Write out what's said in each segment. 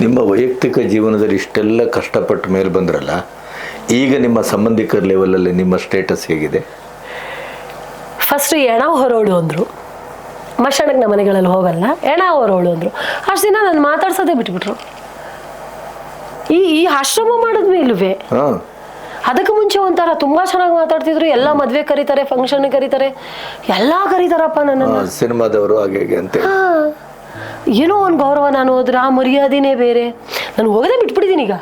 ನಿಮ್ಮ ವೈಯಕ್ತಿಕ ಜೀವನದಲ್ಲಿ ಇಷ್ಟೆಲ್ಲ ಕಷ್ಟಪಟ್ಟ ಮೇಲೆ ಬಂದ್ರಲ್ಲ, ಈಗ ನಿಮ್ಮ ಸಂಬಂಧಿಕರ ಲೆವೆಲಲ್ಲಿ ನಿಮ್ಮ ಸ್ಟೇಟಸ್ ಹೇಗಿದೆ? ಫಸ್ಟ್ ಎಣ ಹೊರೋಳು ಅಂದರು, ಮಶಾಣಕ್ಕೆ ನಮ್ಮ ಮನೆಗಳಲ್ಲಿ ಹೋಗಲ್ಲ, ಎಣ ಹೊರೋಳು ಅಂದರು. ಅಷ್ಟು ದಿನ ನಾನು ಮಾತಾಡ್ಸೋದೇ ಬಿಟ್ಬಿಟ್ರು. ಈ ಆಶ್ರಮ ಮಾಡಿದ್ಮೇಲುವೆ ಅದಕ್ಕೆ ಮುಂಚೆ ಒಂಥರ ತುಂಬಾ ಚೆನ್ನಾಗಿ ಮಾತಾಡ್ತಿದ್ರು. ಎಲ್ಲ ಮದ್ವೆ ಕರೀತಾರೆ, ಫಂಕ್ಷನ್ ಕರೀತಾರೆ, ಎಲ್ಲ ಕರೀತಾರಪ್ಪ ನನ್ನ. ಸಿನಿಮಾದವರು ಹಾಗೆ ಅಂತ ಏನೋ ಒಂದು ಗೌರವ. ನಾನು ಹೋದ್ರೆ ಆ ಮರ್ಯಾದೆನೇ ಬೇರೆ. ನಾನು ಹೋಗದೆ ಬಿಟ್ಬಿಟ್ಟಿದ್ದೀನಿ. ಈಗ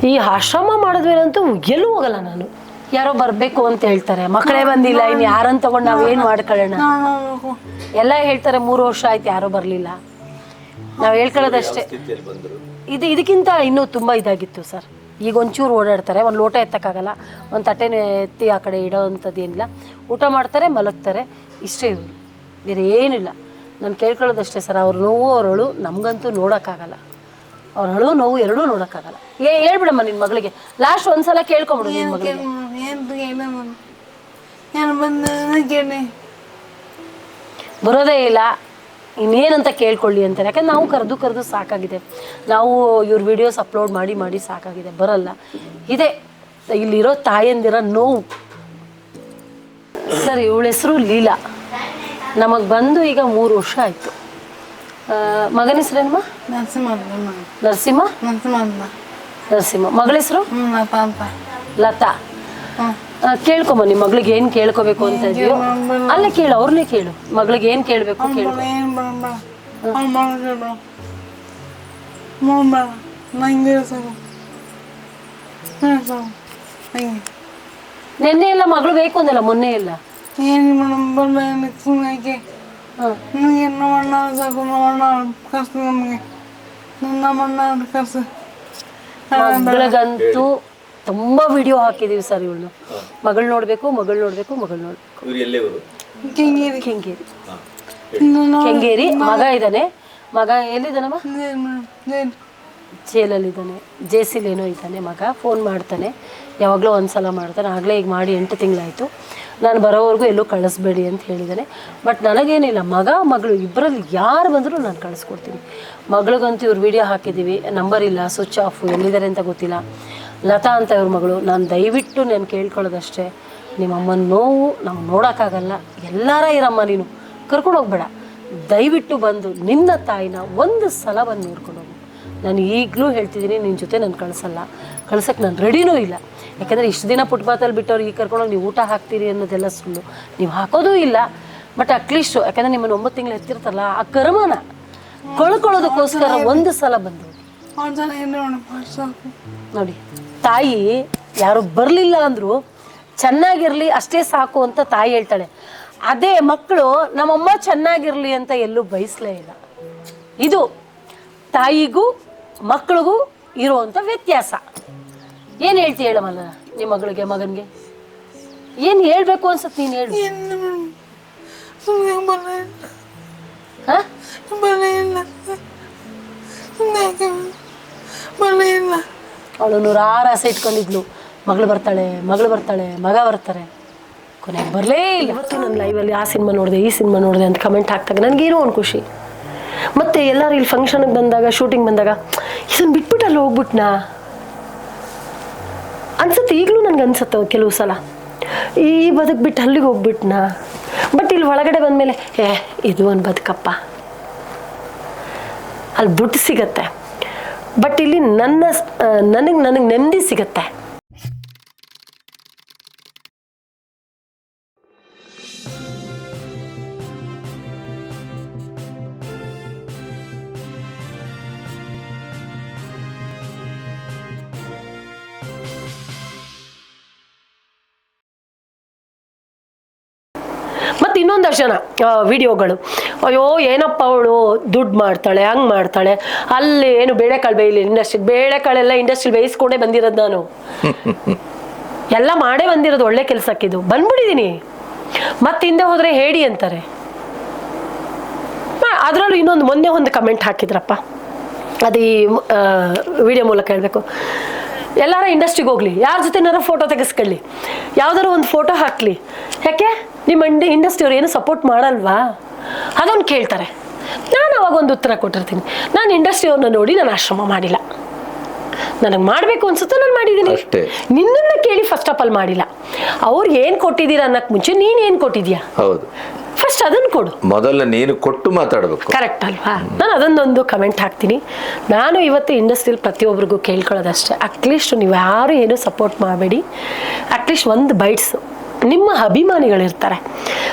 ಈ ಆಶ್ರಮ ಮಾಡಿದ್ಮೇಲಂತೂ ಎಲ್ಲೂ ಹೋಗಲ್ಲ ನಾನು. ಯಾರೋ ಬರ್ಬೇಕು ಅಂತ ಹೇಳ್ತಾರೆ, ಮಕ್ಕಳೇ ಬಂದಿಲ್ಲ, ಇನ್ನು ಯಾರನ್ನ ತಗೊಂಡು ನಾವೇನ್ ಮಾಡ್ಕೊಳ್ಳೋಣ. ಎಲ್ಲ ಹೇಳ್ತಾರೆ 3 ವರ್ಷ ಆಯ್ತು ಯಾರೋ ಬರ್ಲಿಲ್ಲ. ನಾವು ಹೇಳ್ಕೊಳ್ಳೋದಷ್ಟೇ. ಇದಕ್ಕಿಂತ ಇನ್ನೂ ತುಂಬಾ ಇದಾಗಿತ್ತು ಸರ್. ಈಗ ಒಂಚೂರು ಓಡಾಡ್ತಾರೆ, ಒಂದು ಲೋಟ ಎತ್ತಕ್ಕಾಗಲ್ಲ, ಒಂದು ತಟ್ಟೆನ ಎತ್ತಿ ಆ ಕಡೆ ಇಡೋ ಅಂಥದ್ದು ಏನಿಲ್ಲ. ಊಟ ಮಾಡ್ತಾರೆ, ಮಲಗ್ತಾರೆ, ಇಷ್ಟೇ. ಇವರು ಬೇರೆ ಏನಿಲ್ಲ. ನಾನು ಕೇಳ್ಕೊಳ್ಳೋದಷ್ಟೇ ಸರ್. ಅವ್ರ ನೋವು ಅವರಳು ನಮಗಂತೂ ನೋಡೋಕ್ಕಾಗಲ್ಲ. ಅವ್ರ ಅಳು ನೋವು ಎರಡೂ ನೋಡೋಕ್ಕಾಗಲ್ಲ. ಹೇಳ್ಬಿಡಮ್ಮ ನಿನ್ನ ಮಗಳಿಗೆ. ಲಾಸ್ಟ್ ಒಂದ್ಸಲ ಕೇಳ್ಕೊಂಬಿಡು ನಿನ್ನ ಮಗಳಿಗೆ. ಬರೋದೇ ಇಲ್ಲ, ಇನ್ನೇನಂತ ಕೇಳ್ಕೊಳ್ಳಿ ಅಂತಾರೆ. ಯಾಕಂದ್ರೆ ನಾವು ಕರೆದು ಸಾಕಾಗಿದೆ. ನಾವು ಇವ್ರ ವಿಡಿಯೋಸ್ ಅಪ್ಲೋಡ್ ಮಾಡಿ ಸಾಕಾಗಿದೆ. ಬರಲ್ಲ. ಇದೆ ಇಲ್ಲಿರೋ ತಾಯಂದಿರೋ ನೋವು ಸರ್. ಇವಳ ಹೆಸರು ಲೀಲಾ. ನಮಗೆ ಬಂದು ಈಗ 3 ವರ್ಷ ಆಯಿತು. ಮಗನ ಹೆಸರೇನಮ್ಮ? ನರಸಿಂಹ. ಮಗಳ ಹೆಸರು ಲತಾ. ಕೇಳ್ಕೊಂಬ ನಿಮ್ಮ ಮಗಳಿಗೆ ಏನು ಕೇಳ್ಕೋಬೇಕು ಅಂತ ಇದೆಯೋ ಅಲ್ಲೇ ಕೇಳು, ಅವ್ರನ್ನೇ ಕೇಳು. ಮಗಳಿಗೆ ಏನು ಕೇಳಬೇಕು ಕೇಳು. ನೆನ್ನೆ ಎಲ್ಲ ಮಗಳು ಬೇಕು ಅಂದಲ್ಲ, ಮೊನ್ನೆ ಎಲ್ಲ ಮಗಳಿಗಂತೂ ತುಂಬಾ ವಿಡಿಯೋ ಹಾಕಿದೀವಿ ಸರ್. ಇವಳು ಮಗಳು ನೋಡ್ಬೇಕು. ಕೆಂಗೇರಿ. ಮಗ ಇದ್ದಾನೆ. ಮಗ ಎಲ್ಲಿದ್ದಾನಮ್ಮ? ಜೈಲಲ್ಲಿದ್ದಾನೆ. ಜೇಸಿಲೇನೋ ಇದ್ದಾನೆ ಮಗ. ಫೋನ್ ಮಾಡ್ತಾನೆ, ಯಾವಾಗಲೂ ಒಂದ್ಸಲ ಮಾಡ್ತಾನೆ. ಆಗಲೇ ಈಗ ಮಾಡಿ 8 ತಿಂಗಳಾಯಿತು. ನಾನು ಬರೋವರೆಗೂ ಎಲ್ಲೂ ಕಳಿಸ್ಬೇಡಿ ಅಂತ ಹೇಳಿದ್ದಾನೆ. ಬಟ್ ನನಗೇನಿಲ್ಲ, ಮಗಳು ಇಬ್ಬರಲ್ಲಿ ಯಾರು ಬಂದರೂ ನಾನು ಕಳಿಸ್ಕೊಡ್ತೀನಿ. ಮಗಳಿಗಂತೂ ಇವ್ರು ವಿಡಿಯೋ ಹಾಕಿದ್ದೀವಿ, ನಂಬರ್ ಇಲ್ಲ, ಸ್ವಿಚ್ ಆಫ್, ಎಲ್ಲಿದ್ದಾರೆ ಅಂತ ಗೊತ್ತಿಲ್ಲ. ಲತಾ ಅಂತ ಇವ್ರ ಮಗಳು. ನಾನು ದಯವಿಟ್ಟು ನಾನು ಕೇಳ್ಕೊಳ್ಳೋದಷ್ಟೇ, ನಿಮ್ಮಮ್ಮನ ನೋವು ನಾವು ನೋಡೋಕ್ಕಾಗಲ್ಲ. ಎಲ್ಲಾರ ಇರಮ್ಮ, ನೀನು ಕರ್ಕೊಂಡು ಹೋಗ್ಬೇಡ. ದಯವಿಟ್ಟು ಬಂದು ನಿನ್ನ ತಾಯಿನ ಒಂದು ಸಲ ಬಂದು ನೋಡ್ಕೊಂಡು ಹೋಗು. ನಾನು ಈಗಲೂ ಹೇಳ್ತಿದ್ದೀನಿ, ನಿನ್ನ ಜೊತೆ ನಾನು ಕಳ್ಸೋಕ್ಕೆ ನಾನು ರೆಡಿನೂ ಇಲ್ಲ. ಯಾಕೆಂದರೆ ಇಷ್ಟು ದಿನ ಫುಟ್ಪಾತಲ್ಲಿ ಬಿಟ್ಟವ್ರು ಈಗ ಕರ್ಕೊಂಡೋಗಿ ನೀವು ಊಟ ಹಾಕ್ತೀರಿ ಅನ್ನೋದೆಲ್ಲ ಸುಳ್ಳು. ನೀವು ಹಾಕೋದೂ ಇಲ್ಲ. ಬಟ್ ಅಟ್ಲೀಸ್ಟು ಯಾಕೆಂದರೆ ನಿಮ್ಮನ್ನು 9 ತಿಂಗಳು ಎತ್ತಿರ್ತಾರಲ್ಲ, ಆ ಕರ್ಮನ ಕಳ್ಕೊಳ್ಳೋದಕ್ಕೋಸ್ಕರ ಒಂದು ಸಲ ಬಂದು ನೋಡಿ. ತಾಯಿ ಯಾರು ಬರಲಿಲ್ಲ ಅಂದರೂ ಚೆನ್ನಾಗಿರಲಿ ಅಷ್ಟೇ ಸಾಕು ಅಂತ ತಾಯಿ ಹೇಳ್ತಾಳೆ. ಅದೇ ಮಕ್ಕಳು ನಮ್ಮಮ್ಮ ಚೆನ್ನಾಗಿರಲಿ ಅಂತ ಎಲ್ಲೂ ಬಯಸಲೇ ಇಲ್ಲ. ಇದು ತಾಯಿಗೂ ಮಕ್ಕಳಿಗೂ ಇರುವಂಥ ವ್ಯತ್ಯಾಸ. ಏನು ಹೇಳ್ತಿ ಹೇಳಮಲ್ಲ ನಿಮ್ಮ ಮಗಳಿಗೆ, ಮಗನಿಗೆ ಏನು ಹೇಳ್ಬೇಕು ಅನ್ಸತ್ತೆ? ನೀನು ಹೇಳು. ಅವಳು 100 ಆಸೆ ಇಟ್ಕೊಂಡಿದ್ಲು, ಮಗಳು ಬರ್ತಾಳೆ, ಮಗ ಬರ್ತಾರೆ. ಕೊನೆಗೆ ಬರಲೇ ಇಲ್ಲ. ಇವತ್ತು ನನ್ನ ಲೈವಲ್ಲಿ ಆ ಸಿನಿಮಾ ನೋಡಿದೆ, ಈ ಸಿನಿಮಾ ನೋಡಿದೆ ಅಂತ ಕಮೆಂಟ್ ಹಾಕ್ತಾಗ ನನಗೇನೋ ಒಂದು ಖುಷಿ. ಮತ್ತು ಎಲ್ಲರೂ ಇಲ್ಲಿ ಫಂಕ್ಷನ್ಗೆ ಬಂದಾಗ, ಶೂಟಿಂಗ್ ಬಂದಾಗ ಇದನ್ನು ಬಿಟ್ಬಿಟ್ಟು ಅಲ್ಲಿ ಹೋಗ್ಬಿಟ್ನಾ ಅನ್ಸುತ್ತೆ. ಈಗಲೂ ನನಗೆ ಅನ್ಸುತ್ತೆ ಕೆಲವು ಸಲ, ಈ ಬದುಕು ಬಿಟ್ಟು ಅಲ್ಲಿಗೆ ಹೋಗ್ಬಿಟ್ನಾ. ಬಟ್ ಇಲ್ಲಿ ಒಳಗಡೆ ಬಂದಮೇಲೆ ಇದು ಒಂದು ಬದುಕಪ್ಪ, ಅಲ್ಲಿ ದುಡ್ಡು ಸಿಗತ್ತೆ. ಬಟ್ ಇಲ್ಲಿ ನನಗೆ ನೆಮ್ಮದಿ ಸಿಗತ್ತೆ. ಮತ್ತು ಇನ್ನೊಂದಷ್ಟು ಜನ ವಿಡಿಯೋಗಳು, ಅಯ್ಯೋ ಏನಪ್ಪ ಅವಳು ದುಡ್ಡು ಮಾಡ್ತಾಳೆ, ಹಂಗೆ ಮಾಡ್ತಾಳೆ, ಅಲ್ಲಿ ಏನು ಬೇಳೆಕಾಳು ಬೇಯಲಿ ಇಂಡಸ್ಟ್ರಿ, ಬೇಳೆಕಾಳೆಲ್ಲ ಇಂಡಸ್ಟ್ರಿ ಬೇಯಿಸ್ಕೊಂಡೇ ಬಂದಿರೋದು ನಾನು. ಎಲ್ಲ ಮಾಡೇ ಬಂದಿರೋದು ಒಳ್ಳೆ ಕೆಲಸಕ್ಕಿದು. ಬಂದ್ಬಿಟ್ಟಿದ್ದೀನಿ. ಮತ್ತೆ ಹಿಂದೆ ಹೋದರೆ ಹೇಳಿ ಅಂತಾರೆ. ಅದರಲ್ಲೂ ಇನ್ನೊಂದು ಮೊನ್ನೆ ಒಂದು ಕಮೆಂಟ್ ಹಾಕಿದ್ರಪ್ಪ, ಅದು ಈ ವಿಡಿಯೋ ಮೂಲಕ ಹೇಳಬೇಕು. ಎಲ್ಲಾರ ಇಂಡಸ್ಟ್ರಿಗೆ ಹೋಗ್ಲಿ, ಯಾರ ಜೊತೆನಾರ ಫೋಟೋ ತೆಗೆಸ್ಕೊಳ್ಳಿ, ಯಾವ್ದಾರು ಒಂದು ಫೋಟೋ ಹಾಕ್ಲಿ, ಯಾಕೆ ನಿಮ್ಮ ಇಂಡಸ್ಟ್ರಿಯವ್ರು ಏನು ಸಪೋರ್ಟ್ ಮಾಡಲ್ವಾ? ಅದೊಂದು ಕೇಳ್ತಾರೆ. ನಾನು ಅವಾಗ ಒಂದು ಉತ್ತರ ಕೊಟ್ಟಿರ್ತೀನಿ, ನಾನು ಇಂಡಸ್ಟ್ರಿಯವ್ರನ್ನ ನೋಡಿ ನಾನು ಆಶ್ರಮ ಮಾಡಿಲ್ಲ, ನನಗೆ ಮಾಡಬೇಕು ಅನ್ಸುತ್ತೋ ನಾನು ಮಾಡಿದ್ದೀನಿ. ನಿನ್ನನ್ನು ಕೇಳಿ ಫಸ್ಟ್ ಆಫ್ ಆಲ್ ಮಾಡಿಲ್ಲ. ಅವ್ರು ಏನು ಕೊಟ್ಟಿದ್ದೀರಾ ಅನ್ನೋಕ್ಕೆ ಮುಂಚೆ ನೀನು ಏನು ಕೊಟ್ಟಿದ್ಯಾ? ಹೌದು, ಫಸ್ಟ್ ಅದನ್ನು ಕೊಡು. ಮೊದಲ ನೀನು ಕೊಟ್ಟು ಮಾತಾಡಬೇಕು. ಕರೆಕ್ಟ್ ಅಲ್ವಾ? ನಾನು ಅದನ್ನೊಂದು ಕಮೆಂಟ್ ಹಾಕ್ತೀನಿ. ನಾನು ಇವತ್ತು ಇಂಡಸ್ಟ್ರಿಯಲ್ಲಿ ಪ್ರತಿಯೊಬ್ಬರಿಗೂ ಕೇಳ್ಕೊಳ್ಳೋದಷ್ಟೇ, ಅಟ್ಲೀಸ್ಟ್ ನೀವು ಯಾರು ಏನೂ ಸಪೋರ್ಟ್ ಮಾಡಬೇಡಿ. ಅಟ್ಲೀಸ್ಟ್ ಒಂದು ಬೈಟ್ಸ್ ನಿಮ್ಮ ಅಭಿಮಾನಿಗಳಿರ್ತಾರೆ,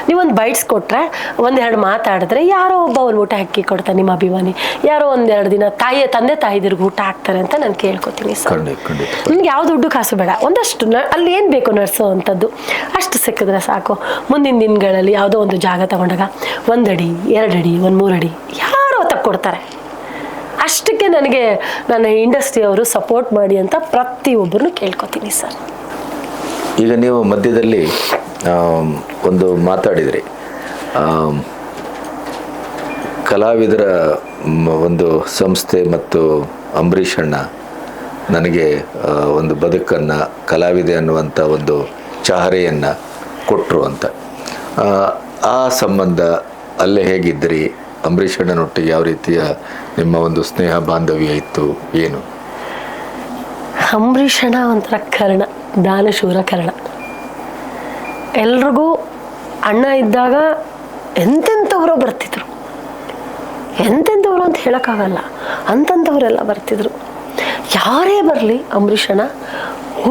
ನೀವೊಂದು ಬೈಟ್ಸ್ ಕೊಟ್ಟರೆ, ಒಂದೆರಡು ಮಾತಾಡಿದ್ರೆ ಯಾರೋ ಒಬ್ಬ ಅವ್ರು ಊಟ ಹಾಕಿ ಕೊಡ್ತಾರೆ ನಿಮ್ಮ ಅಭಿಮಾನಿ, ಯಾರೋ ಒಂದೆರಡು ದಿನ ತಂದೆ ತಾಯಿದಿರ್ಗೆ ಊಟ ಹಾಕ್ತಾರೆ ಅಂತ ನಾನು ಕೇಳ್ಕೊತೀನಿ ಸರ್. ನಿಮ್ಗೆ ಯಾವ ದುಡ್ಡು ಕಾಸು ಬೇಡ, ಒಂದಷ್ಟು ಅಲ್ಲಿ ಏನು ಬೇಕು ನಡೆಸೋ ಅಂಥದ್ದು ಅಷ್ಟು ಸಿಕ್ಕಿದ್ರೆ ಸಾಕು. ಮುಂದಿನ ದಿನಗಳಲ್ಲಿ ಯಾವುದೋ ಒಂದು ಜಾಗ ತಗೊಂಡಾಗ 1 ಅಡಿ 2 ಅಡಿ 3 ಅಡಿ ಯಾರೋ ತಕ್ಕೊಡ್ತಾರೆ. ಅಷ್ಟಕ್ಕೆ ನನಗೆ ನನ್ನ ಇಂಡಸ್ಟ್ರಿಯವರು ಸಪೋರ್ಟ್ ಮಾಡಿ ಅಂತ ಪ್ರತಿಯೊಬ್ಬರನ್ನು ಕೇಳ್ಕೊತೀನಿ ಸರ್. ಈಗ ನೀವು ಮಧ್ಯದಲ್ಲಿ ಒಂದು ಮಾತಾಡಿದ್ರಿ, ಕಲಾವಿದರ ಒಂದು ಸಂಸ್ಥೆ ಮತ್ತು ಅಂಬರೀಷ್ ಅಣ್ಣ ನನಗೆ ಒಂದು ಬದುಕನ್ನು, ಕಲಾವಿದೆ ಅನ್ನುವಂಥ ಒಂದು ಚಾಹರೆಯನ್ನು ಕೊಟ್ಟರು ಅಂತ. ಆ ಸಂಬಂಧ ಅಲ್ಲೇ ಹೇಗಿದ್ರಿ? ಅಂಬರೀಷ್ ಅಣ್ಣನೊಟ್ಟಿಗೆ ಯಾವ ರೀತಿಯ ನಿಮ್ಮ ಒಂದು ಸ್ನೇಹ ಬಾಂಧವ್ಯ ಇತ್ತು, ಏನು? ಅಂಬರೀಷ್ ಅಣ್ಣ ಒಂಥರ ಕರ್ಣ, ದಾನಶೂರ ಕರ್ಣ. ಎಲ್ರಿಗೂ ಅಣ್ಣ ಇದ್ದಾಗ ಎಂತೆಂಥವ್ರು ಬರ್ತಿದ್ರು, ಎಂತೆಂಥವ್ರು ಅಂತ ಹೇಳೋಕ್ಕಾಗಲ್ಲ, ಅಂತಂಥವರೆಲ್ಲ ಬರ್ತಿದ್ರು. ಯಾರೇ ಬರಲಿ ಅಂಬರೀಷ್ ಅಣ್ಣ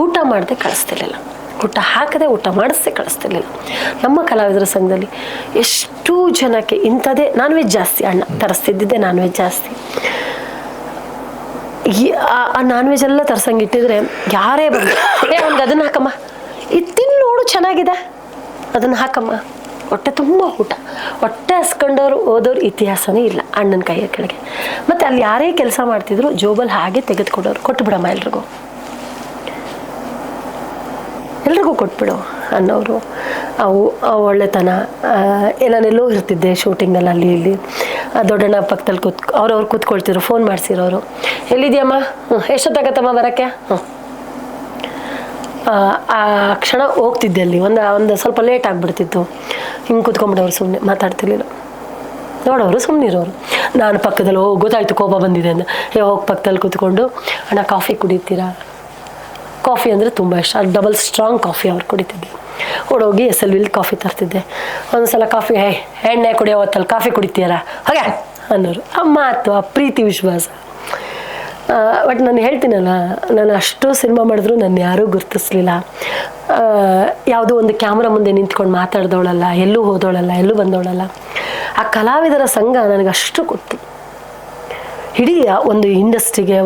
ಊಟ ಮಾಡದೆ ಕಳಿಸ್ತಿರ್ಲಿಲ್ಲ, ಊಟ ಹಾಕದೆ ಊಟ ಮಾಡಿಸ್ದೆ ಕಳಿಸ್ತಿರ್ಲಿಲ್ಲ. ನಮ್ಮ ಕಲಾವಿದರ ಸಂಘದಲ್ಲಿ ಎಷ್ಟು ಜನಕ್ಕೆ ಇಂಥದ್ದೇ ನಾನ್ ವೆಜ್ ಜಾಸ್ತಿ, ಅಣ್ಣ ತರಿಸ್ತಿದ್ದಿದ್ದೆ ನಾನ್ ವೆಜ್ ಜಾಸ್ತಿ. ಆ ನಾನ್ ವೆಜ್ ಎಲ್ಲ ತರ್ಸಂಗಿಟ್ಟಿದ್ರೆ ಯಾರೇ ಬಂದು ಅವ್ನಿಗೆ ಅದನ್ನು ಹಾಕಮ್ಮ, ಇದು ತಿನ್ನು ನೋಡು ಚೆನ್ನಾಗಿದೆ, ಅದನ್ನು ಹಾಕಮ್ಮ. ಹೊಟ್ಟೆ ತುಂಬ ಊಟ, ಹೊಟ್ಟೆ ಹಸ್ಕೊಂಡವ್ರು ಹೋದವ್ರು ಇತಿಹಾಸನೇ ಇಲ್ಲ ಅಣ್ಣನ ಕೈಯ ಕೆಳಗೆ. ಮತ್ತು ಅಲ್ಲಿ ಯಾರೇ ಕೆಲಸ ಮಾಡ್ತಿದ್ರು ಜೋಬಲ್ ಹಾಗೆ ತೆಗೆದುಕೊಡೋರು, ಕೊಟ್ಬಿಡಮ್ಮ ಎಲ್ರಿಗೂ ಕೊಟ್ಬಿಡು ಅನ್ನೋರು. ಅವು ಒಳ್ಳೆತನ. ನಾನೆಲ್ಲೋ ಇರ್ತಿದ್ದೆ ಶೂಟಿಂಗಲ್ಲಿ, ಅಲ್ಲಿ ಇಲ್ಲಿ ದೊಡ್ಡಣ್ಣ ಪಕ್ಕದಲ್ಲಿ ಅವ್ರವ್ರು ಕೂತ್ಕೊಳ್ತಿದ್ರು, ಫೋನ್ ಮಾಡಿಸಿರೋರು, ಎಲ್ಲಿದೆಯಮ್ಮ, ಎಷ್ಟೊತ್ತಾಗತ್ತಮ್ಮ ಬರೋಕ್ಕೆ? ಆ ಕ್ಷಣ ಹೋಗ್ತಿದ್ದೆ ಅಲ್ಲಿ, ಒಂದು ಸ್ವಲ್ಪ ಲೇಟ್ ಆಗಿಬಿಡ್ತಿತ್ತು. ಹಿಂಗೆ ಕೂತ್ಕೊಂಡ್ಬಿಡೋರು, ಸುಮ್ಮನೆ ಮಾತಾಡ್ತಿರ್ಲಿಲ್ಲ. ನೋಡೋರು ಸುಮ್ಮನೆ ಇರೋರು. ನಾನು ಪಕ್ಕದಲ್ಲಿ ಗೊತ್ತಾಯ್ತು ಕೋಪ ಬಂದಿದೆ ಅಂತ ಹೋಗಿ ಪಕ್ಕದಲ್ಲಿ ಕೂತ್ಕೊಂಡು, ಅಣ್ಣ ಕಾಫಿ ಕುಡಿತೀರಾ? ಕಾಫಿ ಅಂದರೆ ತುಂಬ ಇಷ್ಟ, ಅದು ಡಬಲ್ ಸ್ಟ್ರಾಂಗ್ ಕಾಫಿ ಅವ್ರು ಕುಡಿತಿದ್ದೆ. ಓಡೋಗಿ SLVಲಿ ಕಾಫಿ ತರ್ತಿದ್ದೆ. ಒಂದು ಸಲ ಕಾಫಿ, ಎಣ್ಣೆ ಕುಡಿಯೋ ಹೊತ್ತಲ್ಲಿ ಕಾಫಿ ಕುಡಿತೀರಾ ಹಾಗೆ ಅನ್ನೋರು. ಆ ಮಾತು, ಆ ಪ್ರೀತಿ ವಿಶ್ವಾಸ. ಬಟ್ ನಾನು ಹೇಳ್ತೀನಲ್ಲ, ನಾನು ಅಷ್ಟು ಸಿನಿಮಾ ಮಾಡಿದ್ರು ನನ್ನ ಯಾರೂ ಗುರ್ತಿಸ್ಲಿಲ್ಲ. ಯಾವುದೋ ಒಂದು ಕ್ಯಾಮ್ರಾ ಮುಂದೆ ನಿಂತ್ಕೊಂಡು ಮಾತಾಡ್ದವಳಲ್ಲ, ಎಲ್ಲೂ ಹೋದವಳಲ್ಲ, ಎಲ್ಲೂ ಬಂದವಳಲ್ಲ. ಆ ಕಲಾವಿದರ ಸಂಘ ನನಗಷ್ಟು ಕೊಟ್ಟು, ಇಡೀ ಒಂದು ಇಂಡಸ್ಟ್ರಿಗೆ,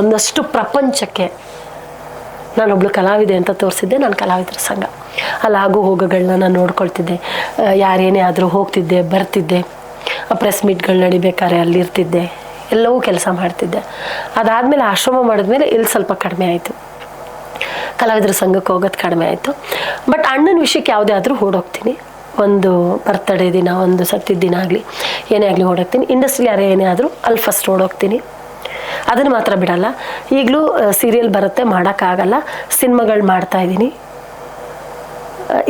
ಒಂದಷ್ಟು ಪ್ರಪಂಚಕ್ಕೆ ನಾನೊಬ್ಳು ಕಲಾವಿದೆ ಅಂತ ತೋರಿಸಿದ್ದೆ ನಾನು ಕಲಾವಿದರ ಸಂಘ. ಅಲ್ಲಿ ಆಗು ಹೋಗೋಗಳನ್ನ ನಾನು ನೋಡ್ಕೊಳ್ತಿದ್ದೆ. ಯಾರೇನೇ ಆದರೂ ಹೋಗ್ತಿದ್ದೆ, ಬರ್ತಿದ್ದೆ. ಪ್ರೆಸ್ ಮೀಟ್ಗಳು ನಡಿಬೇಕಾದ್ರೆ ಅಲ್ಲಿರ್ತಿದ್ದೆ, ಎಲ್ಲವೂ ಕೆಲಸ ಮಾಡ್ತಿದ್ದೆ. ಅದಾದಮೇಲೆ ಆಶ್ರಮ ಮಾಡಿದ್ಮೇಲೆ ಇಲ್ಲಿ ಸ್ವಲ್ಪ ಕಡಿಮೆ ಆಯಿತು, ಕಲಾವಿದರ ಸಂಘಕ್ಕೆ ಹೋಗೋದು ಕಡಿಮೆ ಆಯಿತು. ಬಟ್ ಅಣ್ಣನ ವಿಷಯಕ್ಕೆ ಯಾವುದೇ ಆದರೂ ಓಡೋಗ್ತೀನಿ. ಒಂದು ಬರ್ತಡೇ ದಿನ, ಒಂದು ಸತ್ತಿದ ದಿನ ಆಗಲಿ, ಏನೇ ಆಗಲಿ ಓಡೋಗ್ತೀನಿ. ಇಂಡಸ್ಟ್ರಿಲಿ ಯಾರೇ ಏನೇ ಆದರೂ ಅಲ್ಲಿ ಫಸ್ಟ್ ಓಡೋಗ್ತೀನಿ. ಅದನ್ನು ಮಾತ್ರ ಬಿಡಲ್ಲ. ಈಗಲೂ ಸೀರಿಯಲ್ ಬರುತ್ತೆ, ಮಾಡೋಕ್ಕಾಗಲ್ಲ, ಸಿನಿಮಾಗಳು ಮಾಡ್ತಾಯಿದ್ದೀನಿ,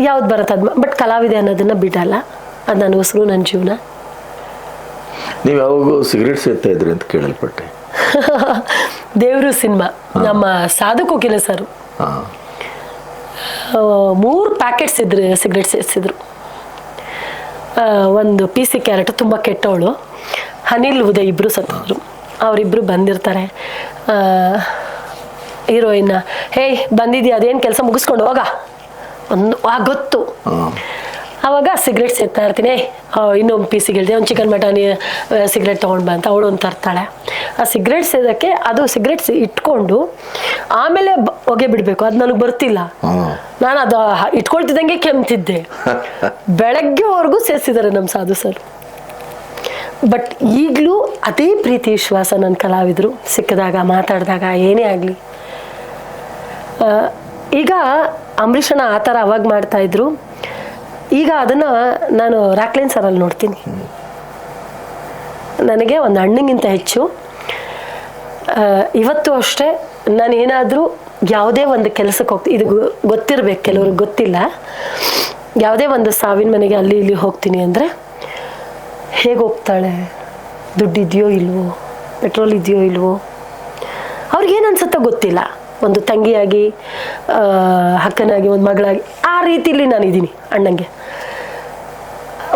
ಯಾವ್ದು ಬರುತ್ತೆ ಅದು. ಬಟ್ ಕಲಾವಿದೆ ಅನ್ನೋದನ್ನು ಬಿಡಲ್ಲ, ಅದು ನನ್ನ ಉಸಿರು, ನನ್ನ ಜೀವನ. ನೀವು ಯಾವಾಗೂ ಸಿಗರೇಟ್ ಸೇರ್ತಾ ಇದ್ರಿ ಅಂತ ಕೇಳಲ್ಪಟ್ಟೆ. ದೇವರು ಸಿನಿಮಾ ನಮ್ಮ ಸಾಧು ಕೋಕಿಲ ಸರ್ 3 ಪ್ಯಾಕೆಟ್ಸ್ ಇದ್ರು ಸಿಗರೇಟ್ ಸೇರಿಸಿದ್ರು. ಒಂದು PC ಕ್ಯಾರೆಕ್ಟರ್ ತುಂಬ ಕೆಟ್ಟವಳು, ಅನಿಲ್ ಉದಯ್ ಇಬ್ಬರು ಸತ್ತಿದ್ರು. ಅವರಿಬ್ಬರು ಬಂದಿರ್ತಾರೆ. ಹೀರೋಯಿನ್ನ, ಹೇಯ್ ಬಂದಿದ್ಯಾ, ಅದೇನು ಕೆಲಸ ಮುಗಿಸ್ಕೊಂಡು ಹೋಗ ಗೊತ್ತು. ಆವಾಗ ಸಿಗರೇಟ್ ಸೇರ್ತಾ ಇರ್ತೀನಿ. ಇನ್ನೊಂದು PC ಗೆ ಒಂದು ಚಿಕನ್ ಮಟನ್ ಸಿಗರೇಟ್ ತೊಗೊಂಡು ಬಾ ಅಂತ ಅವಳು ಒಂದು ತರ್ತಾಳೆ. ಆ ಸಿಗರೇಟ್ ಸೇದಕ್ಕೆ ಅದು ಸಿಗರೇಟ್ಸ್ ಇಟ್ಕೊಂಡು ಆಮೇಲೆ ಹೊಗೆ ಬಿಡಬೇಕು, ಅದು ನನಗೆ ಬರ್ತಿಲ್ಲ. ನಾನು ಅದು ಇಟ್ಕೊಳ್ತಿದ್ದಂಗೆ ಕೆಮ್ತಿದ್ದೆ. ಬೆಳಗ್ಗೆವರೆಗೂ ಸೇರಿಸಿದ್ದಾರೆ ನಮ್ಮ ಸಾಧು ಸರ್. ಬಟ್ ಈಗಲೂ ಅದೇ ಪ್ರೀತಿ ವಿಶ್ವಾಸ ನನ್ನ ಕಲಾವಿದರು ಸಿಕ್ಕಿದಾಗ, ಮಾತಾಡಿದಾಗ, ಏನೇ ಆಗಲಿ. ಈಗ ಅಂಬರೀಷಣ್ಣ ಆ ಥರ ಅವಾಗ ಮಾಡ್ತಾಯಿದ್ರು. ಈಗ ಅದನ್ನು ನಾನು ರಾಕ್ಲೈನ್ ಸರಲ್ಲಿ ನೋಡ್ತೀನಿ. ನನಗೆ ಒಂದು ಅಣ್ಣಗಿಂತ ಹೆಚ್ಚು. ಇವತ್ತು ಅಷ್ಟೇ ನಾನು ಏನಾದರೂ ಯಾವುದೇ ಒಂದು ಕೆಲಸಕ್ಕೆ ಹೋಗ್ತೀನಿ, ಇದು ಗೊತ್ತಿರಬೇಕು, ಕೆಲವ್ರಿಗೆ ಗೊತ್ತಿಲ್ಲ. ಯಾವುದೇ ಒಂದು ಸಾವಿನ ಮನೆಗೆ ಅಲ್ಲಿ ಇಲ್ಲಿ ಹೋಗ್ತೀನಿ ಅಂದರೆ ಹೇಗೆ ಹೋಗ್ತಾಳೆ, ದುಡ್ಡು ಇದೆಯೋ ಇಲ್ವೋ, ಪೆಟ್ರೋಲ್ ಇದೆಯೋ ಇಲ್ವೋ, ಅವ್ರಿಗೇನು ಅನ್ಸುತ್ತೋ ಗೊತ್ತಿಲ್ಲ. ಒಂದು ತಂಗಿಯಾಗಿ, ಅಕ್ಕನಾಗಿ, ಒಂದು ಮಗಳಾಗಿ ಆ ರೀತಿಲಿ ನಾನಿದ್ದೀನಿ. ಅಣ್ಣಂಗೆ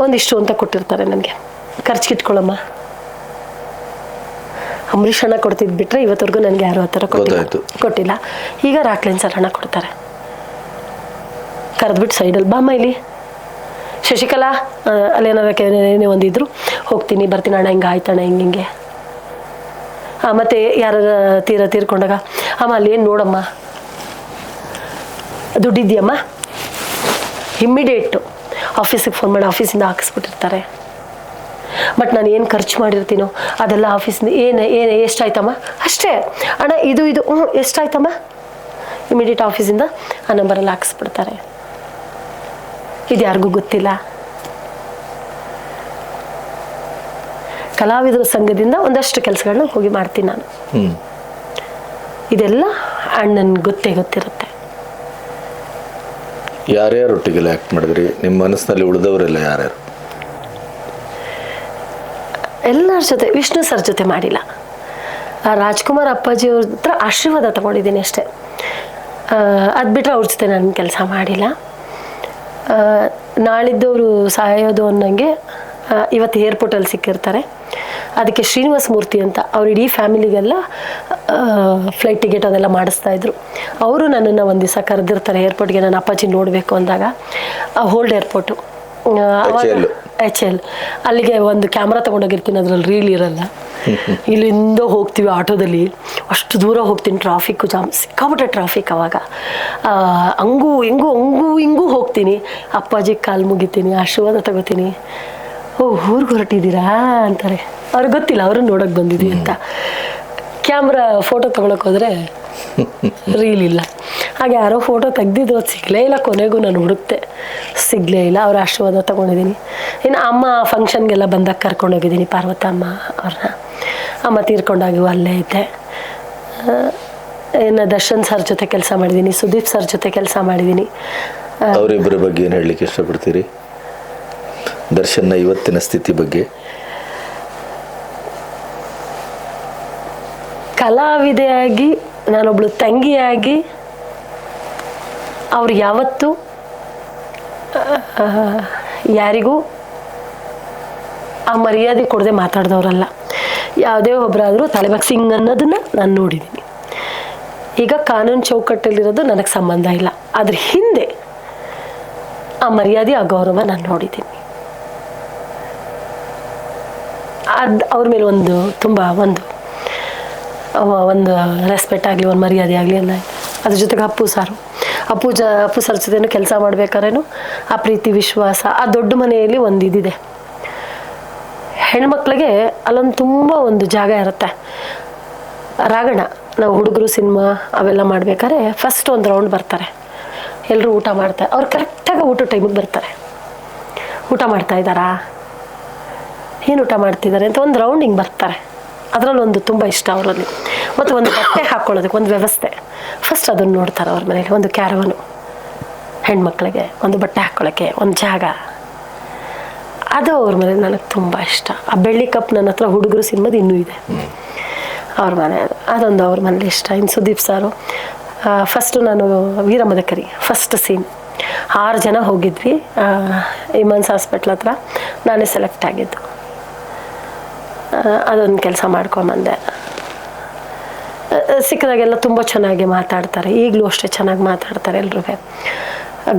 ಒಂದಿಷ್ಟು ಅಂತ ಕೊಟ್ಟಿರ್ತಾರೆ ನನಗೆ, ಖರ್ಚಿಗಿಟ್ಕೊಳ್ಳಮ್ಮ. ಅಂಬರೀಷ್ ಹಣ ಕೊಡ್ತಿದ್ದು ಬಿಟ್ಟರೆ ಇವತ್ತವರೆಗೂ ನನಗೆ ಯಾರು ಆ ಥರ ಕೊಟ್ಟಿಲ್ಲ. ಈಗ ರಾಕ್ಲೈನ್ ಸರ್ ಹಣ ಕೊಡ್ತಾರೆ. ಕರೆದ್ಬಿಟ್ಟು ಸೈಡಲ್ಲಿ ಬಾಮ್ಮ ಇಲ್ಲಿ ಶಶಿಕಲಾ ಅಲ್ಲೇನಾರ ಏನೇ ಒಂದಿದ್ರು ಹೋಗ್ತೀನಿ ಬರ್ತೀನಿ ಅಣ್ಣ, ಹಿಂಗೆ ಆಯ್ತಣ್ಣ ಹಿಂಗೆ. ಮತ್ತು ಯಾರ ತೀರ್ಕೊಂಡಾಗ ಅಮ್ಮ ಅಲ್ಲಿ ಏನು ನೋಡಮ್ಮ ದುಡ್ಡಿದ್ಯಮ್ಮ, ಇಮ್ಮಿಡಿಯೇಟು ಆಫೀಸಿಗೆ ಫೋನ್ ಮಾಡಿ ಆಫೀಸಿಂದ ಹಾಕಿಸ್ಬಿಟ್ಟಿರ್ತಾರೆ. ಬಟ್ ನಾನು ಏನು ಖರ್ಚು ಮಾಡಿರ್ತೀನೋ ಅದೆಲ್ಲ ಆಫೀಸಿಂದ ಏನು ಎಷ್ಟಾಯ್ತಮ್ಮ ಅಷ್ಟೇ ಅಣ್ಣ, ಇದು ಎಷ್ಟಾಯ್ತಮ್ಮ, ಇಮಿಡಿಯೇಟ್ ಆಫೀಸಿಂದ ಆ ನಂಬರಲ್ಲಿ ಹಾಕಿಸ್ಬಿಡ್ತಾರೆ. ಇದು ಯಾರಿಗೂ ಗೊತ್ತಿಲ್ಲ. ಕಲಾವಿದರ ಸಂಘದಿಂದ ಒಂದಷ್ಟು ಕೆಲಸಗಳನ್ನ ಹೋಗಿ ಮಾಡ್ತೀನಿ ನಾನು. ಇದೆಲ್ಲ ಅಣ್ಣನ ಗೊತ್ತಿರುತ್ತೆ. ಯಾರ್ಯಾರೊಟ್ಟಿಗೆಲ್ಲ ಆ್ಯಕ್ಟ್ ಮಾಡಿದ್ರಿ? ನಿಮ್ಮ ಮನಸ್ಸಿನಲ್ಲಿ ಉಳಿದವರೆಲ್ಲ ಯಾರ್ಯಾರು? ಎಲ್ಲರ ಜೊತೆ, ವಿಷ್ಣು ಸರ್ ಜೊತೆ ಮಾಡಿಲ್ಲ. ರಾಜ್ಕುಮಾರ್ ಅಪ್ಪಾಜಿಯವ್ರ ಹತ್ರ ಆಶೀರ್ವಾದ ತಗೊಂಡಿದ್ದೀನಿ ಅಷ್ಟೇ. ಅದು ಬಿಟ್ಟರೆ ಅವ್ರ ಜೊತೆ ನಾನು ಕೆಲಸ ಮಾಡಿಲ್ಲ. ನಾಳಿದ್ದವರು ಸಾಯೋದು ಅನ್ನಂಗೆ ಇವತ್ತು ಏರ್ಪೋರ್ಟಲ್ಲಿ ಸಿಕ್ಕಿರ್ತಾರೆ. ಅದಕ್ಕೆ ಶ್ರೀನಿವಾಸ ಮೂರ್ತಿ ಅಂತ ಅವ್ರ ಇಡೀ ಫ್ಯಾಮಿಲಿಗೆಲ್ಲ ಫ್ಲೈಟ್ ಟಿಕೆಟ್ ಅದೆಲ್ಲ ಮಾಡಿಸ್ತಾಯಿದ್ರು. ಅವರು ನನ್ನನ್ನು ಒಂದು ದಿವಸ ಕರೆದಿರ್ತಾರೆ ಏರ್ಪೋರ್ಟ್ಗೆ, ನನ್ನ ಅಪ್ಪಾಜಿ ನೋಡಬೇಕು ಅಂದಾಗ. ಹೋಲ್ಡ್ ಏರ್ಪೋರ್ಟು HL ಅಲ್ಲಿಗೆ ಒಂದು ಕ್ಯಾಮ್ರಾ ತೊಗೊಂಡೋಗಿರ್ತೀನಿ, ಅದರಲ್ಲಿ ರೀಲ್ ಇರಲ್ಲ. ಇಲ್ಲಿಂದ ಹೋಗ್ತೀವಿ ಆಟೋದಲ್ಲಿ, ಅಷ್ಟು ದೂರ ಹೋಗ್ತೀನಿ, ಟ್ರಾಫಿಕ್ಕು ಜಾಮ್, ಸಿಕ್ಕಾಬಿಟ್ಟೆ ಟ್ರಾಫಿಕ್ ಅವಾಗ. ಹಂಗೂ ಹಿಂಗೂ ಹೋಗ್ತೀನಿ. ಅಪ್ಪಾಜಿಗೆ ಕಾಲು ಮುಗಿತೀನಿ, ಆಶೀರ್ವಾದ ತಗೋತೀನಿ. ಊರಿಗೆ ಹೊರಟಿದ್ದೀರಾ ಅಂತಾರೆ. ಅವ್ರಿಗೆ ಗೊತ್ತಿಲ್ಲ ಅವರು ನೋಡೋಕೆ ಬಂದಿದ್ದೀವಿ ಅಂತ. ಕ್ಯಾಮ್ರಾ ಫೋಟೋ ತೊಗೊಳಕ್ಕೆ ಹೋದರೆ ರೀಲ್ ಇಲ್ಲ. ಹಾಗೆ ಯಾರೋ ಫೋಟೋ ತೆಗ್ದಿದ್ರು, ಅದು ಸಿಗಲೇ ಇಲ್ಲ. ಕೊನೆಗೂ ನಾನು ಹುಡುಕ್ತೆ, ಸಿಗಲೇ ಇಲ್ಲ. ಅವ್ರ ಆಶೀರ್ವಾದ ತೊಗೊಂಡಿದ್ದೀನಿ. ಇನ್ನು ಅಮ್ಮ ಫಂಕ್ಷನ್ಗೆಲ್ಲ ಬಂದಾಗ ಕರ್ಕೊಂಡೋಗಿದ್ದೀನಿ, ಪಾರ್ವತಮ್ಮ ಅವ್ರನ್ನ. ಅಮ್ಮ ತೀರ್ಕೊಂಡಾಗೂ ಅಲ್ಲೇ ಇದ್ದೆ. ಇನ್ನು ದರ್ಶನ್ ಸರ್ ಜೊತೆ ಕೆಲಸ ಮಾಡಿದ್ದೀನಿ, ಸುದೀಪ್ ಸರ್ ಜೊತೆ ಕೆಲಸ ಮಾಡಿದ್ದೀನಿ. ಅವರಿಬ್ಬರ ಬಗ್ಗೆ ಏನು ಹೇಳಲಿಕ್ಕೆ ಇಷ್ಟಪಡ್ತೀರಿ? ದರ್ಶನ್ನ ಇವತ್ತಿನ ಸ್ಥಿತಿ ಬಗ್ಗೆ? ಕಲಾವಿದೆಯಾಗಿ, ನಾನೊಬ್ಳು ತಂಗಿಯಾಗಿ ಅವ್ರು ಯಾವತ್ತೂ ಯಾರಿಗೂ ಆ ಮರ್ಯಾದೆ ಕೊಡದೆ ಮಾತಾಡಿದವರಲ್ಲ. ಯಾವುದೇ ಒಬ್ಬರಾದರೂ ತಲೆಬಗ್ಸಿಂಗ್ ಅನ್ನೋದನ್ನು ನಾನು ನೋಡಿದ್ದೀನಿ. ಈಗ ಕಾನೂನು ಚೌಕಟ್ಟಲ್ಲಿರೋದು ನನಗೆ ಸಂಬಂಧ ಇಲ್ಲ, ಅದ್ರ ಹಿಂದೆ ಆ ಮರ್ಯಾದೆ, ಆ ಗೌರವ ನಾನು ನೋಡಿದ್ದೀನಿ. ಅದು ಅವ್ರ ಮೇಲೆ ತುಂಬ ಒಂದು ರೆಸ್ಪೆಕ್ಟ್ ಆಗಲಿ, ಒಂದು ಮರ್ಯಾದೆ ಆಗಲಿ ಎಲ್ಲ. ಅದ್ರ ಜೊತೆಗೆ ಅಪ್ಪು ಸರ್ ಜೊತೆನೂ ಕೆಲಸ ಮಾಡ್ಬೇಕಾದ್ರೇನು ಆ ಪ್ರೀತಿ, ವಿಶ್ವಾಸ. ಆ ದೊಡ್ಡ ಮನೆಯಲ್ಲಿ ಒಂದು ಇದಿದೆ, ಹೆಣ್ಮಕ್ಳಿಗೆ ಅಲ್ಲೊಂದು ತುಂಬ ಒಂದು ಜಾಗ ಇರುತ್ತೆ. ರಾಗಣ, ನಾವು ಹುಡುಗರು ಸಿನಿಮಾ ಅವೆಲ್ಲ ಮಾಡ್ಬೇಕಾದ್ರೆ ಫಸ್ಟ್ ಒಂದು ರೌಂಡ್ ಬರ್ತಾರೆ, ಎಲ್ಲರೂ ಊಟ ಮಾಡ್ತಾರೆ. ಅವ್ರು ಕರೆಕ್ಟಾಗಿ ಊಟ ಟೈಮಿಗೆ ಬರ್ತಾರೆ. ಊಟ ಮಾಡ್ತಾ ಇದ್ದಾರಾ, ಏನು ಊಟ ಮಾಡ್ತಿದ್ದಾರೆ ಅಂತ ಒಂದು ರೌಂಡಿಂಗ್ ಬರ್ತಾರೆ. ಅದರಲ್ಲಿ ಒಂದು ತುಂಬ ಇಷ್ಟ ಅವರಲ್ಲಿ. ಮತ್ತು ಒಂದು ಬಟ್ಟೆ ಹಾಕ್ಕೊಳ್ಳೋದಕ್ಕೆ ಒಂದು ವ್ಯವಸ್ಥೆ, ಫಸ್ಟ್ ಅದನ್ನು ನೋಡ್ತಾರೆ ಅವ್ರ ಮನೇಲಿ. ಒಂದು ಕ್ಯಾರವನು, ಹೆಣ್ಮಕ್ಳಿಗೆ ಒಂದು ಬಟ್ಟೆ ಹಾಕ್ಕೊಳ್ಳೋಕ್ಕೆ ಒಂದು ಜಾಗ, ಅದು ಅವ್ರ ಮನೇಲಿ ನನಗೆ ತುಂಬ ಇಷ್ಟ. ಆ ಬೆಳ್ಳಿ ಕಪ್ ನನ್ನ ಹತ್ರ ಹುಡುಗರು ಸಿನಿಮಾದ ಇನ್ನೂ ಇದೆ ಅವ್ರ ಮನೆ, ಅದೊಂದು ಅವ್ರ ಮನೇಲಿ ಇಷ್ಟ. ಇನ್ನು ಸುದೀಪ್ ಸಾರು, ಫಸ್ಟು ನಾನು ವೀರಮದಕರಿ ಫಸ್ಟ್ ಸೀನ್ 6 ಜನ ಹೋಗಿದ್ವಿ ಇಮನ್ಸ್ ಹಾಸ್ಪಿಟ್ಲ್ ಹತ್ರ, ನಾನೇ ಸೆಲೆಕ್ಟ್ ಆಗಿದ್ದು. ಅದೊಂದು ಕೆಲಸ ಮಾಡ್ಕೊಂಬಂದೆ. ಸಿಕ್ಕಿದಾಗೆಲ್ಲ ತುಂಬ ಚೆನ್ನಾಗಿ ಮಾತಾಡ್ತಾರೆ, ಈಗಲೂ ಅಷ್ಟೇ ಚೆನ್ನಾಗಿ ಮಾತಾಡ್ತಾರೆ ಎಲ್ರೂ.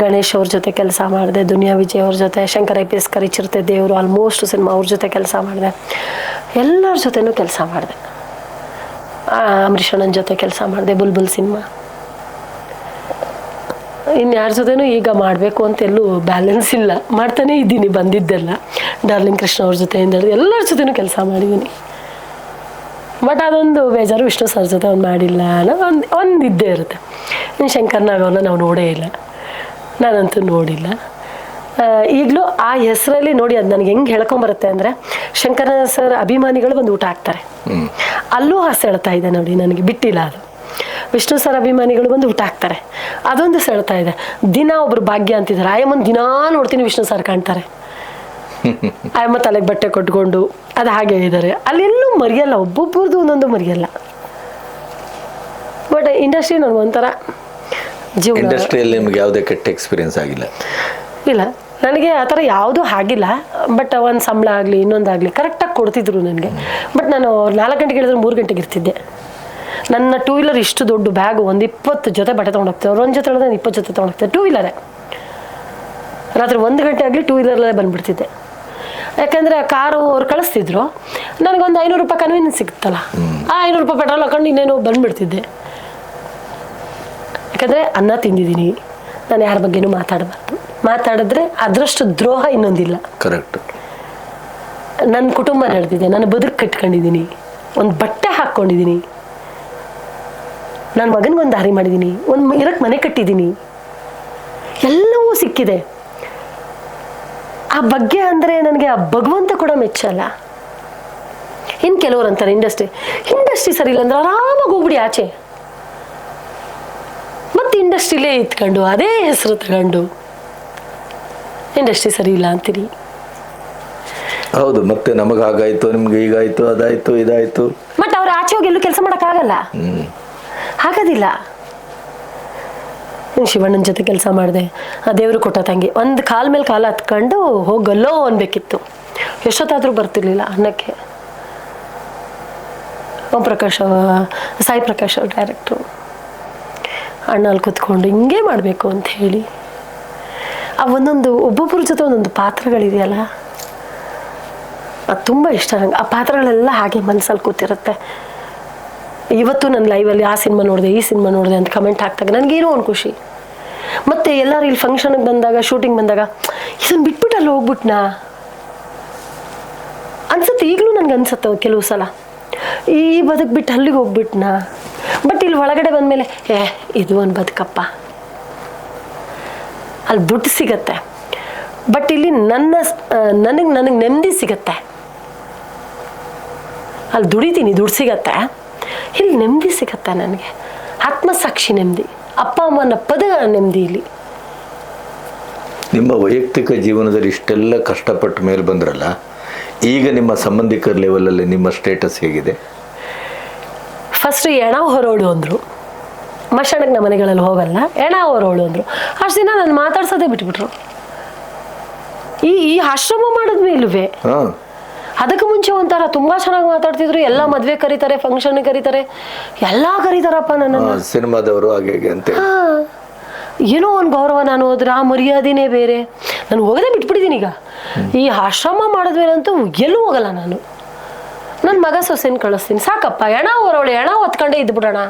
ಗಣೇಶ್ ಅವ್ರ ಜೊತೆ ಕೆಲಸ ಮಾಡಿದೆ, ದುನಿಯಾ ವಿಜಯ್ ಅವ್ರ ಜೊತೆ, ಶಂಕರ್ IPS ಕರಿಚಿರತೆ ದೇವರು, ಆಲ್ಮೋಸ್ಟ್ ಸಿನಿಮಾ ಅವ್ರ ಜೊತೆ ಕೆಲಸ ಮಾಡಿದೆ. ಎಲ್ಲರ ಜೊತೆನೂ ಕೆಲಸ ಮಾಡಿದೆ. ಅಂಬರೀಷ್ ಅಣ್ಣನ ಜೊತೆ ಕೆಲಸ ಮಾಡಿದೆ, ಬುಲ್ಬುಲ್ ಸಿನಿಮಾ. ಇನ್ಯಾರ ಜೊತೆನೂ ಈಗ ಮಾಡಬೇಕು ಅಂತ ಎಲ್ಲೂ ಬ್ಯಾಲೆನ್ಸ್ ಇಲ್ಲ, ಮಾಡ್ತಾನೇ ಇದ್ದೀನಿ. ಬಂದಿದ್ದೆಲ್ಲ ಡಾರ್ಲಿಂಗ್ ಕೃಷ್ಣ ಅವ್ರ ಜೊತೆಯಿಂದ ಎಲ್ಲರ ಜೊತೆನೂ ಕೆಲಸ ಮಾಡಿದ್ದೀನಿ. ಬಟ್ ಅದೊಂದು ಬೇಜಾರು, ವಿಷ್ಣು ಸರ್ ಜೊತೆ ಅವ್ನು ಮಾಡಿಲ್ಲ ಅನ್ನೋ ಒಂದು ಇದ್ದೇ ಇರುತ್ತೆ. ಇನ್ನು ಶಂಕರ್ನಾಗ್ ಅವ್ರನ್ನ ನಾವು ನೋಡೇ ಇಲ್ಲ, ನಾನಂತೂ ನೋಡಿಲ್ಲ. ಈಗಲೂ ಆ ಹೆಸರಲ್ಲಿ ನೋಡಿ, ಅದು ನನಗೆ ಹೆಂಗೆ ಹೇಳ್ಕೊಂಬರುತ್ತೆ ಅಂದರೆ, ಶಂಕರ ಸರ್ ಅಭಿಮಾನಿಗಳು ಬಂದು ಊಟ ಹಾಕ್ತಾರೆ, ಅಲ್ಲೂ ಸೆಳ್ತಾ ಇದೆ ನೋಡಿ, ನನಗೆ ಬಿಟ್ಟಿಲ್ಲ ಅದು. ವಿಷ್ಣು ಸರ್ ಅಭಿಮಾನಿಗಳು ಬಂದು ಊಟ ಹಾಕ್ತಾರೆ, ಅದೊಂದು ಸೆಳ್ತಾ ಇದೆ. ದಿನ ಒಬ್ರು ಭಾಗ್ಯ ಅಂತಿದ್ದಾರೆ, ಆಯಮ್ಮನ ದಿನಾ ನೋಡ್ತೀನಿ ವಿಷ್ಣು ಸರ್ ಕಾಣ್ತಾರೆ. ಅಮ್ಮ ತಲೆಗೆ ಬಟ್ಟೆ ಕೊಟ್ಕೊಂಡು ಅದು ಹಾಗೆ ಇದ್ದಾರೆ. ಅಲ್ಲೆಲ್ಲೂ ಮರೆಯಲ್ಲ, ಒಬ್ಬೊಬ್ಬರದು ಒಂದೊಂದು ಮರೆಯಲ್ಲ. ಬಟ್ ಇಂಡಸ್ಟ್ರಿ ನನಗೊಂಥರ ಜೀವನ. ಇಂಡಸ್ಟ್ರಿಯಲ್ಲಿ ನಿಮ್ಗೆ ಯಾವುದೇ ಕೆಟ್ಟ ಎಕ್ಸ್ಪೀರಿಯನ್ಸ್ ಆಗಿಲ್ಲ? ಇಲ್ಲ, ನನಗೆ ಆ ಥರ ಯಾವುದೂ ಆಗಿಲ್ಲ. ಬಟ್ ಒಂದು ಸಂಬಳ ಆಗಲಿ ಇನ್ನೊಂದಾಗಲಿ ಕರೆಕ್ಟಾಗಿ ಕೊಡ್ತಿದ್ರು ನನಗೆ. ಬಟ್ ನಾನು 4 ಗಂಟೆಗೆ ಹೇಳಿದ್ರೆ 3 ಗಂಟೆಗೆ ಇರ್ತಿದ್ದೆ. ನನ್ನ ಟೂ ವೀಲರ್ ಇಷ್ಟು ದೊಡ್ಡ ಬ್ಯಾಗು, ಒಂದು 20 ಜೊತೆ ಬಟ್ಟೆ ತೊಗೊಂಡೋಗ್ತೇವೆ. ಅವ್ರು ಒಂದು ಜೊತೆ ಹೇಳಿದ್ರೆ 20 ಜೊತೆ ತೊಗೊಂಡೋಗ್ತೇವೆ. ಟೂ ವೀಲರೇ ರಾತ್ರಿ 1 ಗಂಟೆ ಆಗಲಿ ಟೂ ವೀಲರಲ್ಲೇ ಬಂದುಬಿಡ್ತಿದ್ದೆ. ಯಾಕಂದರೆ ಕಾರು ಅವ್ರು ಕಳಿಸ್ತಿದ್ರು, ನನಗೊಂದು 500 ರೂಪಾಯಿ ಕನ್ವೀನಿಯನ್ಸ್ ಸಿಗುತ್ತಲ್ಲ, ಆ 500 ರೂಪಾಯಿ ಪೆಟ್ರೋಲ್ ಹಾಕೊಂಡು ಇನ್ನೇನು ಬಂದುಬಿಡ್ತಿದ್ದೆ. ಯಾಕಂದರೆ ಅನ್ನ ತಿಂದಿದ್ದೀನಿ, ನಾನು ಯಾರ ಬಗ್ಗೆನೂ ಮಾತಾಡಬಾರ್ದು. ಮಾತಾಡಿದ್ರೆ ಅದರಷ್ಟು ದ್ರೋಹ ಇನ್ನೊಂದಿಲ್ಲ. ಕರೆಕ್ಟ್. ನನ್ನ ಕುಟುಂಬ ನಡೆದಿದೆ, ನಾನು ಬದುಕು ಕಟ್ಕೊಂಡಿದ್ದೀನಿ, ಒಂದು ಬಟ್ಟೆ ಹಾಕ್ಕೊಂಡಿದ್ದೀನಿ, ನನ್ನ ಮಗನಿಗೊಂದು ದಾರಿ ಮಾಡಿದ್ದೀನಿ, ಒಂದು ಇರಕ್ಕೆ ಮನೆ ಕಟ್ಟಿದ್ದೀನಿ, ಎಲ್ಲವೂ ಸಿಕ್ಕಿದೆ. ಆ ಬಗ್ಗೆ ಅಂದರೆ ನನಗೆ ಆ ಭಗವಂತ ಕೂಡ ಮೆಚ್ಚಲ್ಲ. ಇನ್ನು ಕೆಲವರು ಅಂತಾರೆ ಇಂಡಸ್ಟ್ರಿ ಸರಿ ಇಲ್ಲ ಅಂದ್ರೆ ಆರಾಮಾಗಿ ಹೋಗ್ಬಿಡಿ ಆಚೆ, ಮತ್ತೆ ಇಂಡಸ್ಟ್ರಿಲೇ ಇತ್ಕೊಂಡು ಅದೇ ಹೆಸರು ತಗೊಂಡು ಇಂಡಸ್ಟ್ರಿ ಸರಿ ಇಲ್ಲ ಅಂತೀರಿ. ಹೌದು, ಮತ್ತೆ ನಮಗೆ ಹಾಗಾಯ್ತು, ನಿಮ್ಗೆ ಹೀಗಾಯ್ತು, ಅದಾಯ್ತು, ಇದಾಯ್ತು. ಬಟ್ ಅವ್ರು ಆಚೆ ಹೋಗಿ ಎಲ್ಲೂ ಕೆಲಸ ಮಾಡೋಕ್ಕಾಗಲ್ಲ, ಆಗೋದಿಲ್ಲ. ಶಿವಣ್ಣನ ಜೊತೆ ಕೆಲಸ ಮಾಡಿದೆ, ಆ ದೇವರು ಕೊಟ್ಟ ತಂಗಿ, ಒಂದು ಕಾಲ ಮೇಲೆ ಕಾಲ ಹತ್ಕೊಂಡು ಹೋಗಲ್ಲೋ ಅನ್ಬೇಕಿತ್ತು. ಎಷ್ಟೊತ್ತಾದರೂ ಬರ್ತಿರ್ಲಿಲ್ಲ ಅನ್ನಕ್ಕೆ. ಸಾಯಿ ಪ್ರಕಾಶ್ ಅವ್ರು ಡೈರೆಕ್ಟ್ರು, ಅಣ್ಣ ಅಲ್ಲಿ ಕೂತ್ಕೊಂಡು ಹಿಂಗೆ ಮಾಡಬೇಕು ಅಂತ ಹೇಳಿ ಆ ಒಬ್ಬೊಬ್ಬರ ಜೊತೆ ಒಂದೊಂದು ಪಾತ್ರಗಳಿದೆಯಲ್ಲ, ಅದು ತುಂಬ ಇಷ್ಟ ನಂಗೆ. ಆ ಪಾತ್ರಗಳೆಲ್ಲ ಹಾಗೆ ಮನಸ್ಸಲ್ಲಿ ಕೂತಿರುತ್ತೆ. ಇವತ್ತು ನನ್ನ ಲೈವಲ್ಲಿ ಆ ಸಿನಿಮಾ ನೋಡಿದೆ, ಈ ಸಿನಿಮಾ ನೋಡಿದೆ ಅಂತ ಕಮೆಂಟ್ ಹಾಕ್ದಾಗ ನನಗೇನೋ ಒಂದು ಖುಷಿ. ಮತ್ತು ಎಲ್ಲರೂ ಇಲ್ಲಿ ಫಂಕ್ಷನ್ಗೆ ಬಂದಾಗ, ಶೂಟಿಂಗ್ ಬಂದಾಗ ಇದನ್ನು ಬಿಟ್ಬಿಟ್ಟು ಅಲ್ಲಿ ಹೋಗ್ಬಿಟ್ನಾ ಅನ್ಸುತ್ತೆ. ಈಗಲೂ ನನಗೆ ಅನ್ಸುತ್ತೆ ಕೆಲವು ಸಲ, ಈ ಬದುಕು ಬಿಟ್ಟು ಅಲ್ಲಿಗೆ ಹೋಗ್ಬಿಟ್ನಾ. ಬಟ್ ಇಲ್ಲಿ ಒಳಗಡೆ ಬಂದಮೇಲೆ ಇದು ಒಂದು ಬದುಕಪ್ಪ, ಅಲ್ಲಿ ದುಡ್ಡು ಸಿಗತ್ತೆ. ಬಟ್ ಇಲ್ಲಿ ನನಗೆ ನೆಮ್ಮದಿ ಸಿಗತ್ತೆ. ಅಲ್ಲಿ ದುಡಿತೀನಿ, ದುಡ್ಡು ಸಿಗತ್ತೆ, ಇಲ್ಲಿ ನೆಮ್ಮದಿ ಸಿಗತ್ತೆ ನನಗೆ. ಆತ್ಮಸಾಕ್ಷಿ ನೆಮ್ಮದಿ, ಅಪ್ಪ ಅಮ್ಮನ ಪದ ನೆಮ್ಮದಿ. ಇಲ್ಲಿ ನಿಮ್ಮ ವೈಯಕ್ತಿಕ ಜೀವನದಲ್ಲಿ ಇಷ್ಟೆಲ್ಲ ಕಷ್ಟಪಟ್ಟ ಮೇಲೆ ಬಂದ್ರಲ್ಲ, ಈಗ ನಿಮ್ಮ ಸಂಬಂಧಿಕರ ಲೆವೆಲಲ್ಲಿ ನಿಮ್ಮ ಸ್ಟೇಟಸ್ ಹೇಗಿದೆ? ಫಸ್ಟ್ ಎಣ ಹೊರೋಳು ಅಂದರು, ಮಶಾಣಕ್ಕೆ ನಮ್ಮ ಮನೆಗಳಲ್ಲಿ ಹೋಗಲ್ಲ, ಎಣ ಹೊರೋಳು ಅಂದರು. ಅಷ್ಟು ದಿನ ನಾನು ಮಾತಾಡ್ಸೋದೇ ಬಿಟ್ಬಿಟ್ರು. ಈ ಆಶ್ರಮ ಮಾಡಿದ್ಮೇಲುವೆ, ಅದಕ್ಕೆ ಮುಂಚೆ ಒಂಥರ ತುಂಬ ಚೆನ್ನಾಗಿ ಮಾತಾಡ್ತಿದ್ರು. ಎಲ್ಲ ಮದುವೆ ಕರೀತಾರೆ, ಫಂಕ್ಷನ್ ಕರೀತಾರೆ, ಎಲ್ಲ ಕರೀತಾರಪ್ಪ ನನ್ನನ್ನು. ಸಿನಿಮಾದವರು ಹಾಗೆ ಅಂತ ಏನೋ ಒಂದು ಗೌರವ. ನಾನು ಹೋದ್ರೆ ಆ ಮರ್ಯಾದೆನೇ ಬೇರೆ. ನಾನು ಹೋಗೋದೇ ಬಿಟ್ಬಿಟ್ಟಿದ್ದೀನಿ. ಈಗ ಈ ಆಶ್ರಮ ಮಾಡಿದ್ಮೇಲಂತೂ ಎಲ್ಲೂ ಹೋಗಲ್ಲ ನಾನು. ನನ್ನ ಮಗ ಸೊಸೆನ ಕಳಿಸ್ತೀನಿ, ಸಾಕಪ್ಪ ಎಣ ಹೊರೋಳು, ಎಣ ಹೊತ್ಕೊಂಡೇ ಇದ್ಬಿಡೋಣ.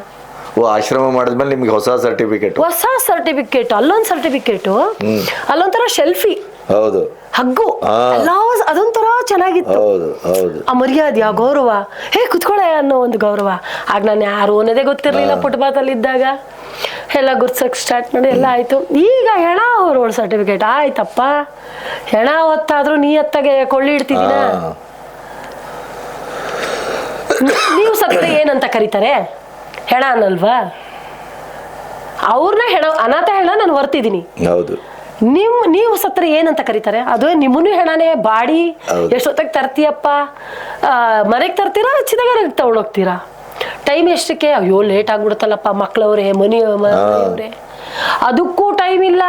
ಆಶ್ರಮ ಮಾಡಿದ್ಮೇಲೆ ನಿಮ್ಗೆ ಹೊಸ ಸರ್ಟಿಫಿಕೇಟ್, ಅಲ್ಲೊಂದು ಸರ್ಟಿಫಿಕೇಟು, ಅಲ್ಲೊಂಥರ ಶೆಲ್ಫಿ, ಹೌದು, ಹಗ್ಗು, ಅದೊಂಥರ ಚೆನ್ನಾಗಿತ್ತು. ಆ ಮರ್ಯಾದೆ, ಆ ಗೌರವ, ಕುತ್ಕೊಳ್ಳೆ ಅನ್ನೋ ಒಂದು ಗೌರವ. ಆಗ ನಾನು ಯಾರು ಅನ್ನೋದೇ ಗೊತ್ತಿರಲಿಲ್ಲ. ಫುಟ್ಪಾತಲ್ಲಿ ಇದ್ದಾಗ ಎಲ್ಲ ಗುರ್ಸಕ್ಕೆ ಸ್ಟಾರ್ಟ್ ಮಾಡಿ ಎಲ್ಲ ಆಯ್ತು. ಈಗ ಹೆಣ ಹೊರೋಳು ಸರ್ಟಿಫಿಕೇಟ್ ಆಯ್ತಪ್ಪ. ಹೆಣ ಹೊತ್ತಾದ್ರೂ ನೀ ಹೊತ್ತಾಗೆ ಕೊಳ್ಳಿ ಇಡ್ತಿದ್ದೀನ. ನೀವು ಸತ್ತರೆ ಏನಂತ ಕರೀತಾರೆ? ಹೆಣ ಅನ್ನಲ್ವಾ? ಅವ್ರನ್ನ ಅನಾಥ ಹೆಣ ನಾನು ಹೊರ್ತಿದ್ದೀನಿ. ಹೌದು. ನೀವು ಸತ್ತರೆ ಏನಂತ ಕರೀತಾರೆ? ಅದು ನಿಮ್ಮನ್ನು ಹೆಣನೇ. ಬಾಡಿ ಎಷ್ಟೊತ್ತಾಗ ತರ್ತೀಯಪ್ಪ? ಮನೆಗೆ ತರ್ತೀರಾ, ಚಿದಾಗ ತಗೊಂಡೋಗ್ತೀರಾ? ಟೈಮ್ ಎಷ್ಟಕ್ಕೆ? ಅಯ್ಯೋ ಲೇಟ್ ಆಗ್ಬಿಡುತ್ತಲ್ಲಪ್ಪ, ಮಕ್ಳವ್ರೆ, ಮನೆಯವ್ರೆ, ಅದಕ್ಕೂ ಟೈಮ್ ಇಲ್ಲ.